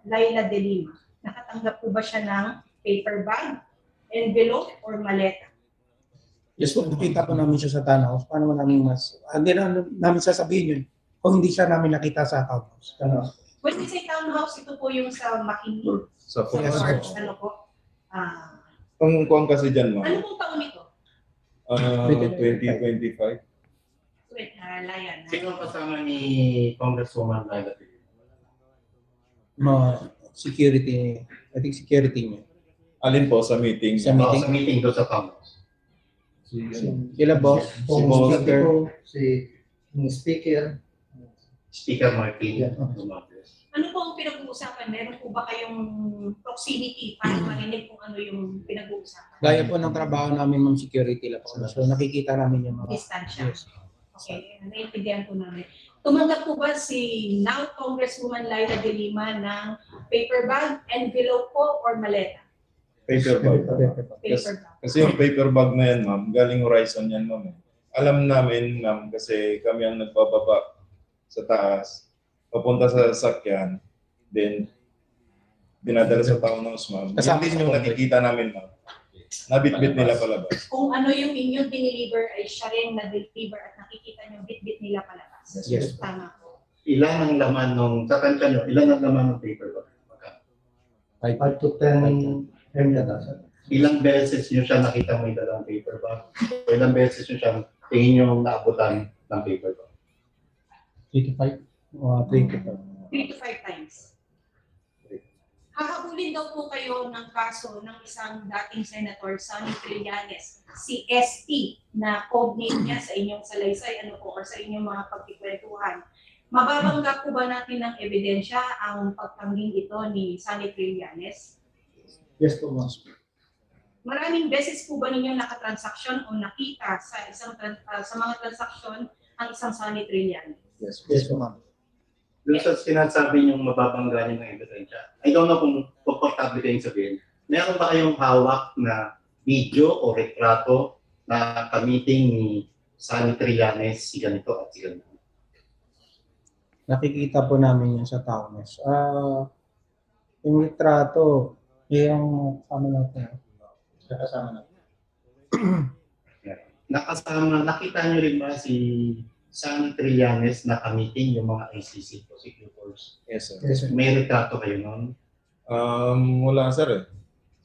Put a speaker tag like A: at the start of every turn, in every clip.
A: Laila De Lima, nakatanggap po ba siya ng paper bag, envelope, or maleta?
B: Yes po, nakita po namin siya sa townhouse. Paano namin hindi na namin sasabihin yun kung hindi siya namin nakita sa townhouse.
A: When we say townhouse, ito po yung sa Makinig.
C: Sa
B: Yes,
A: March,
B: po.
A: ano po?
C: Kung kasi dyan, ma'am,
A: Ano pong taon ito?
C: 2025.
A: Wait, Layan.
D: Sino ang kasama ni Congresswoman Laila De Lima?
B: Security, I think security niya.
C: Alin po sa meeting?
B: Sa meeting.
D: Sa meeting doon sa townhouse.
B: Kila boss,
C: Si boss.
E: Si speaker.
D: Speaker Martin.
E: Yeah.
D: Romualdez.
A: Ano po ang pinag-uusapan? Meron po ba kayong proximity para marinig kung ano yung pinag-uusapan?
B: Gaya po ng trabaho namin ng security lang po. So nakikita namin yung mga...
A: Distansya.
B: Yes.
A: Okay, naiintindihan po namin. Tumanggap po ba si now Congresswoman Laila De Lima ng paper bag, envelope po, or maleta?
C: Paper bag.
A: Paper bag.
C: Kasi yung paper bag na yan, ma'am, galing Horizon yan, ma'am. Alam namin, ma'am, kasi kami ang nagbababa sa taas, papunta sa sasakyan, then dinadala sa townhouse, ma'am. Yan din yung nakikita namin, ma'am. Nabitbit nila palabas.
A: Kung ano yung inyong diniliver ay siya rin na-deliver at nakikita nyo bitbit nila palabas.
B: Yes.
A: Tama po.
D: Ilan ang laman nung, sa tansya nyo, ilan ang laman ng paper bag?
E: 5 to 10 M.
D: Ilang beses nyo siya nakita may dalang paper bag? O ilang beses nyo siya tingin nyo naabutan ng paper bag?
B: 3 to 5? 3 to 5.
A: 3 to 5 times. Hahabulin daw po kayo ng kaso ng isang dating Senator, Sonny Trillanes, si ST, na code name niya sa inyong salaysay, ano po, or sa inyong mga pagkikwentuhan. Mababangga po ba natin ng ebidensya ang pagtangging ito ni Sonny Trillanes?
E: Yes po, ma'am.
A: Maraming beses po ba ninyo nakatransaksyon o nakita sa sa mga transaksyon ang isang Sonny Trillanes?
E: Yes po, ma'am.
D: Doon sa sinasabi niyong mababangga niyo ng ebidensya, I don't know kung komportable kayong sabihin, meron ba kayong hawak na video o retrato na ka-meeting ni Sonny Trillanes, si ganito at si ganito?
B: Nakikita po namin yan sa townhouse. Yung litrato, yung kasama natin.
D: Nakasama, nakita niyo rin ba si Sonny Trillanes na ka-meeting yung mga ICC prosecutors?
C: Yes, sir.
E: Yes, sir.
D: May retrato kayo noon?
C: Wala, sir, eh.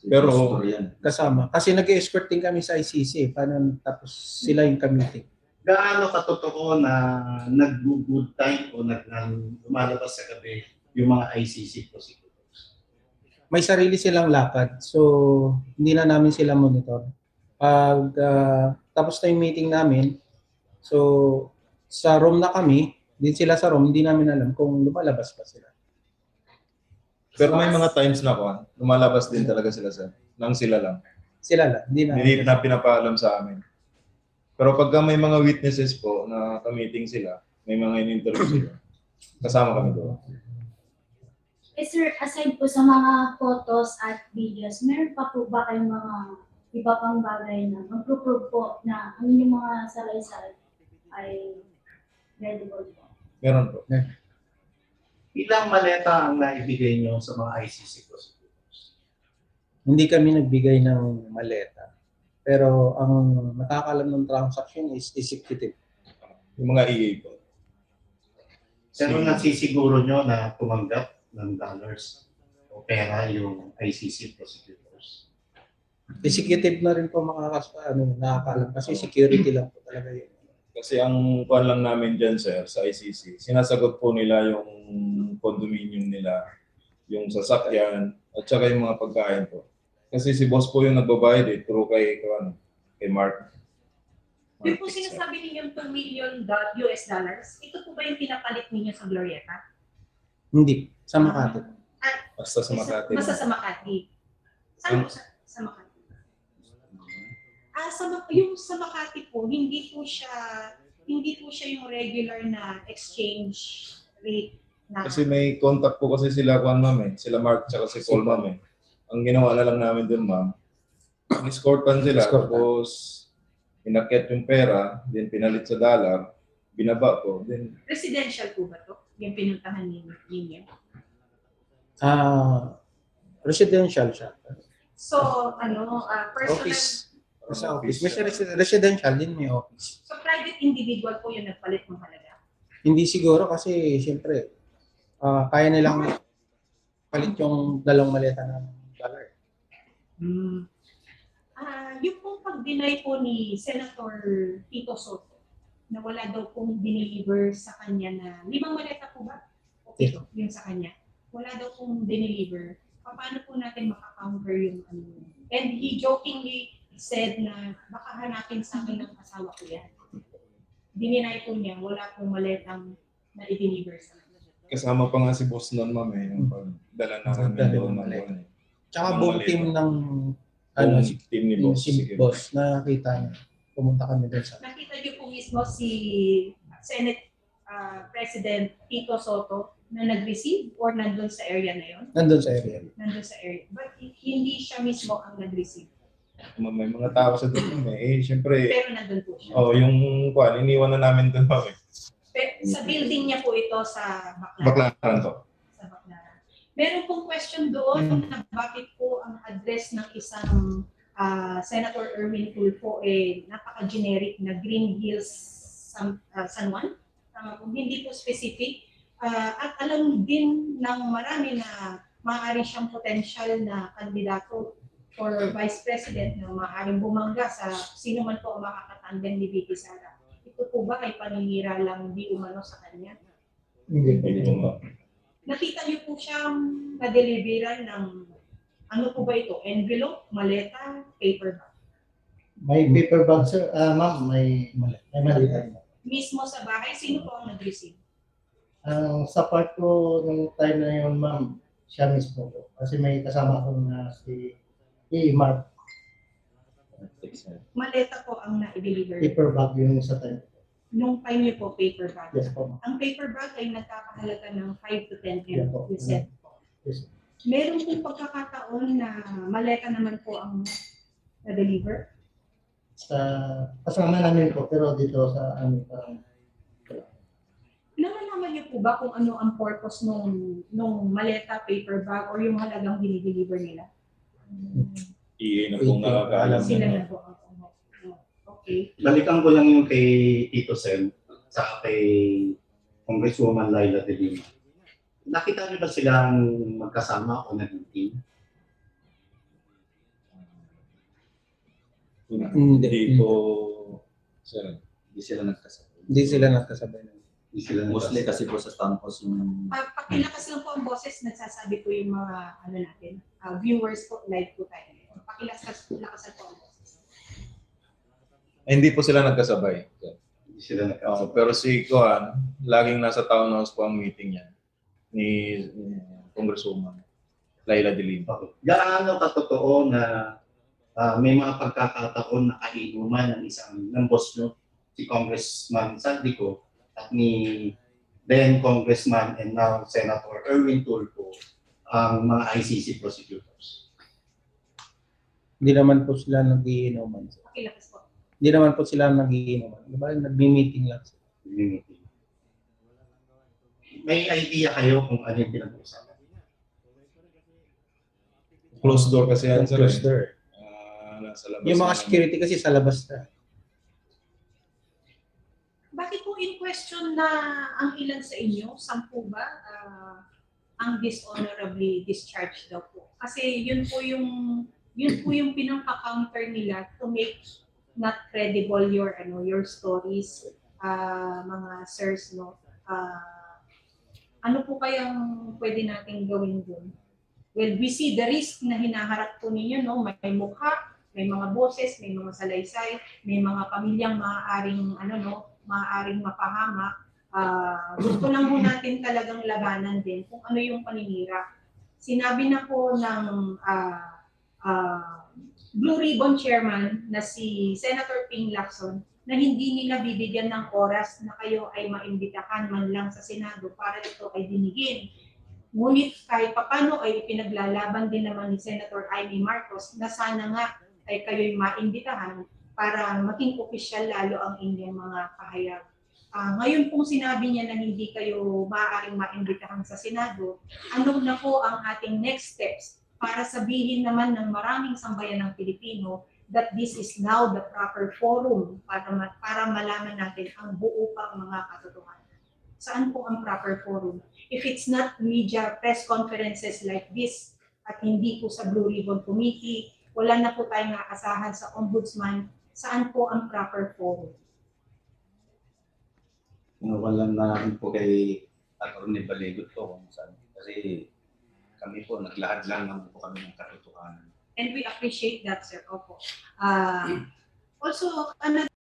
C: Pero,
B: Kasama. Kasi nag-escort din kami sa ICC. Paano tapos sila yung committee.
D: Gaano katotoo na nag-good time o lumalabas sa gabi yung mga ICC prosecutors?
B: May sarili silang lakad. So, hindi na namin sila monitor. Pag tapos na yung meeting namin, so sa room na kami, din sila sa room, hindi namin alam kung lumalabas pa sila.
C: pero may mga times na lumalabas din talaga sila, sir. Nang sila lang.
B: Sila lang, hindi na.
C: Hindi na pinapaalam sa amin. Pero pagka may mga witnesses po na ka-meeting sila, may mga in-interview sila, kasama kami doon.
F: Eh sir, aside po sa mga photos at videos, meron pa po ba kayong mga iba pang bagay na mag-prove po na ang inyong mga salaysay ay credible po?
C: Meron po.
D: Ilang maleta ang naibigay niyo sa mga ICC prosecutors?
B: Hindi kami nagbigay ng maleta. Pero ang nakakalam ng transaction is executive.
C: Yung mga EA po.
D: Pero nasisiguro niyo na tumanggap ng dollars o pera yung ICC prosecutors?
B: Executive na rin po mga nakakalam. Kasi security lang po talaga yun.
C: Kasi ang kuan lang namin dyan, sir, sa ICC, sinasagot po nila yung condominium nila, yung sasakyan, at saka yung mga pagkain po. Kasi si boss po yung nagbabayad through kay Mark.
A: Yung po sinasabi ninyong $2 million US dollars, ito po ba yung pinapalit ninyo sa Glorieta?
B: Hindi. Sa Makati.
C: Basta sa Makati.
A: Basta sa Makati. Saan po sa Makati? Yung sa Makati po, hindi po siya yung regular na exchange rate na.
C: Kasi may contact po kasi sila, sila Mark tsaka si Paul, ma'am, eh. Ang ginawa na lang namin dun, ma'am, escortan sila, tapos inakyat yung pera, then pinalit sa dollar, binaba po, then...
A: Residential po ba to? Yung pinuntahan ninyo?
B: Residential siya.
A: So, personal,
B: Office. Sa office. May residential din, may office.
A: so private individual po yung nagpalit ng halaga.
B: Hindi siguro kasi siyempre kaya nilang palit yung dalawang maleta ng dollar.
A: Yung pong pag-deny po ni Senator Tito Soto na wala daw pong dineliver sa kanya na 5 maleta po ba? Okay, yun sa kanya. Wala daw pong dineliver. Paano po natin makakounter yung ano? And he jokingly said na baka hanapin sa akin ng asawa ko yan. Dininay po niya, wala pong maletang na i-deliver sa kanya.
C: Kasama pa nga si boss noon, ma'am, yung pagdala namin doon.
B: Tsaka buong team ng si
C: team ni boss.
B: si boss, nakita niya. Pumunta kami doon sa
A: Nakita niyo po mismo si Senate President Tito Soto na nag-receive or nandun sa area na yon?
B: nandun sa area.
A: Nandun sa area. But hindi siya mismo ang nag-receive.
C: May mga tao sa doon, siyempre,
A: Pero nandun po siya.
C: yung iniwan na namin doon, ma'am.
A: Pero sa building niya po ito sa Baclaran.
C: Baklaran to.
A: Sa Baclaran. Meron pong question doon na bakit po ang address ng isang Senator Erwin Tulfo napaka-generic na Green Hills San Juan. Hindi po specific. At alam din ng marami na maaaring siyang potential na kandidato for Vice President na maaaring bumangga sa sino man po ang makakatandem ni Vicky Sara. Ito po ba ay paninira lang di umano sa kanya?
E: Hindi.
A: Nakita niyo po siyang na-deliveran ng ano po ba ito? Envelope, maleta, paper bag?
E: May paper bag, sir. Ma'am, may malita.
A: Mismo sa bahay, sino po ang nag-receive?
E: Sa part ko nung time na yun, ma'am, siya mismo po. Kasi may kasama ko na si Mark.
A: Maleta po ang na-deliver.
E: Paper bag yung sa time.
A: Nung time niyo po, paper bag.
E: Yes po, ma'am.
A: Ang paper bag ay nagkakahalaga ng 5 to 10
E: Yeah,
A: M.
E: po.
A: You said.
E: Yes.
A: Meron pong pagkakataon na maleta naman po ang na-deliver.
E: Sa kasama namin po, pero dito sa amin parang
A: Nalalaman niyo po ba kung ano ang purpose nung maleta, paper bag, or yung halagang dinideliver nila?
C: EA na pong nakakaalam.
A: Sila na po. Okay.
D: Balikan ko lang yung kay Tito Sen sa kay Congresswoman Laila De Lima. Nakita niyo ba silang magkasama o naging team?
C: Hindi po, sir.
G: Hindi sila nagkasabay.
B: Hindi sila nakasabay.
D: Hindi sila
G: Mostly
D: nagkasama.
G: kasi po sa town halls yung
A: Pakilakas lang po ang boses, nagsasabi po yung mga natin, viewers po, live po tayo. Pakilakas po ang boses.
C: Hindi po sila nagkasabay.
D: Hindi sila nagkasama.
C: Pero si Kuan, laging nasa town house po ang meeting niya ni Congresswoman Laila De Lima.
D: Okay. Gaano katotoo na may mga pagkakataon na kainuman ng boss nyo, si Congressman Saldico at ni then Congressman and now Senator Erwin Tulfo ang mga ICC prosecutors?
B: Hindi naman po sila nagiinuman.
A: Pakilakas po.
B: Hindi naman po sila nagiinuman. Diba? Nagmi-meeting lang sila.
D: May idea kayo kung ano yung pinag-uusapan?
C: Closed door kasi yan, sir.
B: Closed door.
C: Nasa labas
B: Yung mga
C: na-
B: security kasi sa labas na.
A: Bakit po in question na ang ilan sa inyo, 10 ba, ang dishonorably discharged daw po? Kasi yun po yung pinaka-counter nila to make not credible your stories, mga sirs, no? Ano po kayang pwede nating gawin dun? Well, we see the risk na hinaharap po ninyo, no? May mukha, may mga boses, may mga salaysay, may mga pamilyang maaaring mapahamak. Gusto lang po natin talagang labanan din kung ano yung paninira. Sinabi na po ng Blue Ribbon Chairman na si Senator Ping Lacson na hindi nila bibigyan ng oras na kayo ay maimbitahan man lang sa Senado para ito ay dinigin. Ngunit kahit papano ay ipinaglalaban din naman ni Senator Amy Marcos na sana nga ay kayo'y maimbitahan para maging opisyal lalo ang inyong mga pahayag. Ngayon pong sinabi niya na hindi kayo maaaring maimbitahan sa Senado, ano na po ang ating next steps para sabihin naman ng maraming sambayan ng Pilipino that this is now the proper forum para malaman natin ang buo pang mga katotohanan. Saan po ang proper forum? If it's not media press conferences like this at hindi po sa Blue Ribbon Committee, wala na po tayong naasahan sa Ombudsman, saan po ang proper forum?
G: Walang namin po kay Atty. Baligot po kung saan. Kasi kami po, naglahad lang naman po kami ng katotohanan.
A: And we appreciate that, sir. Opo. Also,